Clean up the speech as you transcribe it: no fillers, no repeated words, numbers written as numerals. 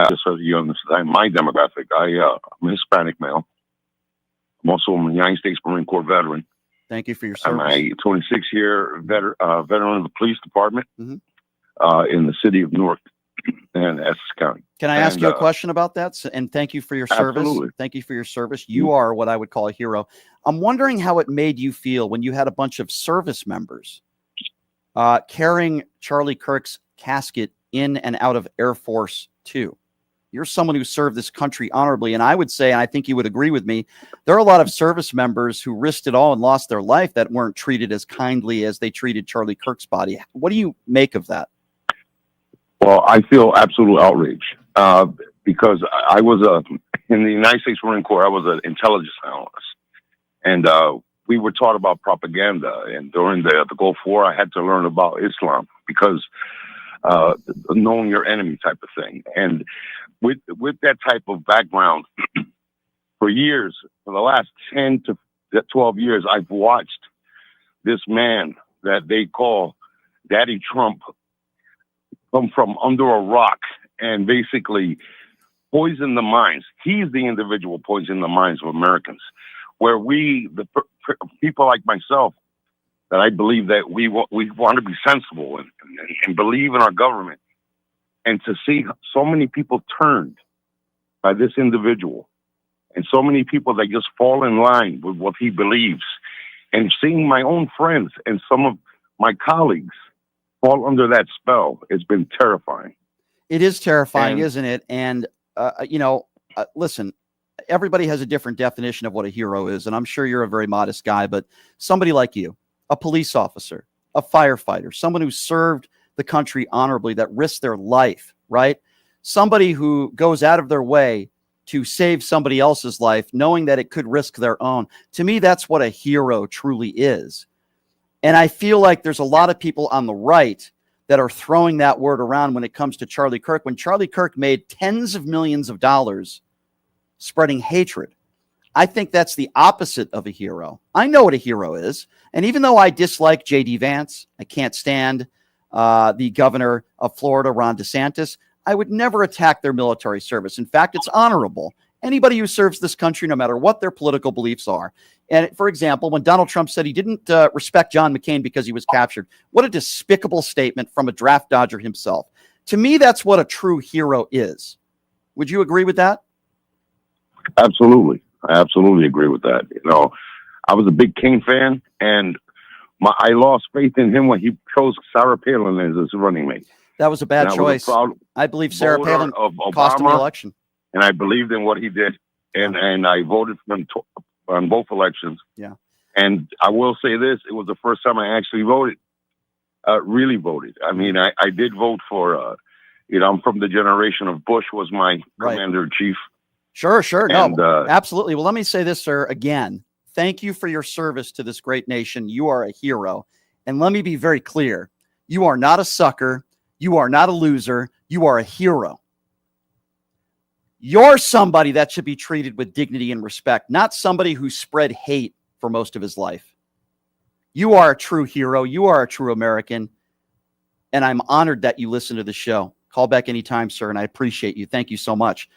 just so you understand my demographic, I'm a Hispanic male. I'm also a United States Marine Corps veteran. Thank you for your service. I'm a 26-year veteran of the police department in the city of Newark and Essex County. Can I ask you a question about that? And thank you for your service. Absolutely. Thank you for your service. You are what I would call a hero. I'm wondering how it made you feel when you had a bunch of service members carrying Charlie Kirk's casket in and out of Air Force Two. You're someone who served this country honorably. And I would say, and I think you would agree with me, there are a lot of service members who risked it all and lost their life that weren't treated as kindly as they treated Charlie Kirk's body. What do you make of that? Well, I feel absolute outrage because I was in the United States Marine Corps. I was an intelligence analyst, and we were taught about propaganda. And during the Gulf War, I had to learn about Islam because knowing your enemy type of thing. And with that type of background, for years, for the last 10 to 12 years, I've watched this man that they call Daddy Trump come from under a rock and basically poison the minds. He's the individual poisoning the minds of Americans, where we, the people like myself, that I believe that we want to be sensible and believe in our government, and to see so many people turned by this individual and so many people that just fall in line with what he believes, and seeing my own friends and some of my colleagues fall under that spell, it's been terrifying. It is terrifying, isn't it? And, listen, everybody has a different definition of what a hero is. And I'm sure you're a very modest guy, but somebody like you, a police officer, a firefighter, someone who served the country honorably, that risked their life, right? Somebody who goes out of their way to save somebody else's life, knowing that it could risk their own. To me, that's what a hero truly is. And I feel like there's a lot of people on the right that are throwing that word around when it comes to Charlie Kirk, when Charlie Kirk made tens of millions of dollars spreading hatred. I think that's the opposite of a hero. I know what a hero is. And even though I dislike J.D. Vance, I can't stand the governor of Florida, Ron DeSantis, I would never attack their military service. In fact, it's honorable. Anybody who serves this country, no matter what their political beliefs are. And for example, when Donald Trump said he didn't respect John McCain because he was captured, what a despicable statement from a draft dodger himself. To me, that's what a true hero is. Would you agree with that? Absolutely. I absolutely agree with that. You know, I was a big King fan, and I lost faith in him when he chose Sarah Palin as his running mate. That was a bad choice. I believe Sarah Palin cost him the election. And I believed in what he did, and I voted for him on both elections. Yeah. And I will say this, it was the first time I actually voted, really voted. I mean, I did vote for, I'm from the generation of Bush was my commander-in-chief. Sure. And, no, absolutely. Well, let me say this, sir, again. Thank you for your service to this great nation. You are a hero. And let me be very clear. You are not a sucker. You are not a loser. You are a hero. You're somebody that should be treated with dignity and respect, not somebody who spread hate for most of his life. You are a true hero. You are a true American. And I'm honored that you listen to the show. Call back anytime, sir, and I appreciate you. Thank you so much.